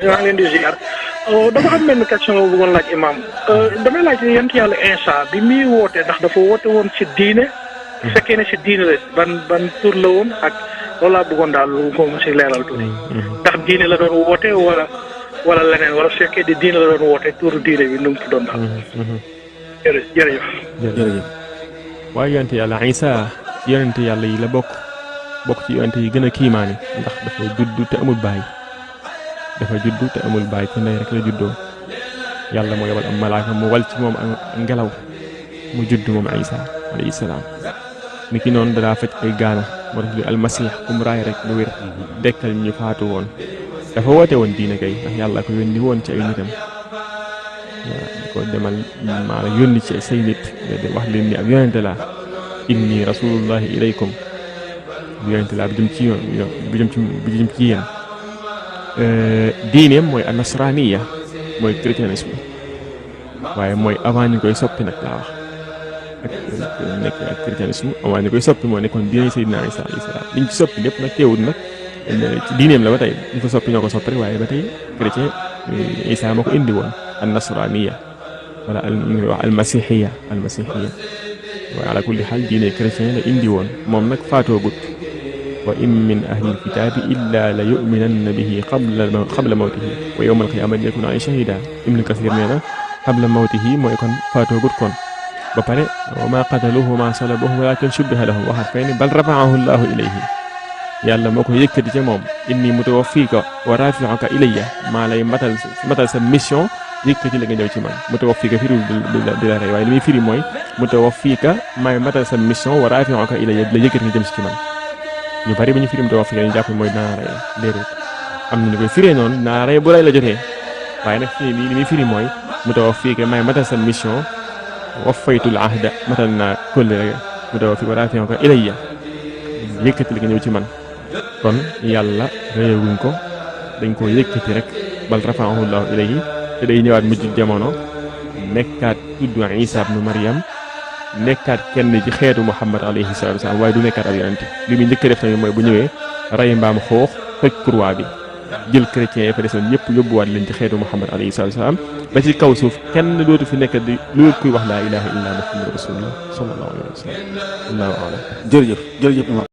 yaa ngi leen di ziar dafa am benn question bu bëggoon laaj imam damay laaj yent yàlla Isa bi muy woote ndax dafa woote woon si diine bu fekkee ne si diine la ban tur la woon ak loolu laa bëggoon daal lu ko si leeral tuuti ndax diine la doon woote wala leneen wala su fekkee di diine la doon woote turu diine bi nu mu doon daal jërëjëf waaye yonent yàlla Isa yonent yàlla yi la bokk ci yonent yi gën a kiimaani ndax dafa juddu te amul baay ci ndey rek la juddoo yàlla moo yebal am malaaka mu wal ci moom ak ngelaw mu judd moom Isa alayhi salaam ni ki noonu danaa faj ay gaana moo tax lu almasih kum raay rek lu wér dekkal ñu faatu woon dafa woote woon diine kay ndax yàlla ko yónni woon ci ay nitam waaw di ko demal maa la yónni ci say nit de wax leen ni ab yonente laa inni rasulullahi ilaykum bu yonente laa bi jëm ci yéen diineem mooy annasraniya mooy christianisme waaye mooy avant ñu koy soppi nag laa wax ak nekk ak christianisme avant ñu koy soppi moo nekkoon diine Seydina Isa alayhi salaam liñ ci soppi lépp nag teewul nag ci diineem la ba tey ñu ko soppi ñoo ko soppi rek waaye ba tey chrétien Isa moo ko indi woon annasraniya wala ñu wax almasihiya waaye ala kulli xaal diine chrétien la indi woon moom nag faatoogut wa in min ahli alkitaabi illa la yuminanna bihi qabla mawtihi wa yawma alqiyamati yakunu alayhi shahida Ibn Kasir nee na qabla mawtihi mooy kon faatoogut kon ba pare wa ma qataluhu ma salabuhu walakin shubbiha lahum waxat fay ni bal rafaahu llahu ilayhi yàlla moo ko yëkkati ca moom inni mutawaffika wa rafi'uka ilayya maa lay matal sa mission yëkkati la nga ñëw ci man mutawaffika firi di la rey waaye li muy firi mooy mutawaffika maay matal sa mission wa rafi'uka ilayya di la yëkkati nga jëm si ci man ñu bari ba ñu firi mutawaffika ñu jàpp mooy naa rey déedéet am na ñu koy firee noonu naa rey bu lay la jotee waaye nag fii nii li muy firi mooy mutawaffika maay matal sa mission waffaytul ahda matal naa kóllëre mutawaffika wa rafi'uka ilayya yëkkati la nga ñëw ci man kon yàlla réewuñ ko dañ ko yëkkati rek bal rafa'ahu llahu ilayhi te day ñëwaat mujj jamono nekkaat tudd Isa ibnu Maryam nekkaat kenn ci xeetu Muhammad alayhi salaatu wasalaam waaye du nekkaat ab yonent li muy njëkk a def tamit mooy bu ñëwee rey mbaam xoox toj croix bi jël chrétiens yi fa desoon yëpp yóbbuwaat leen ci xeetu Muhammad alayhi salaatu wasalaam ba ci kaw suuf kenn dootu fi nekk di lu kuy wax laa ilaaha illa Muhammadu rasulullah sallallahu alayhi wa sallam. Allahu a'lam. jërëjëf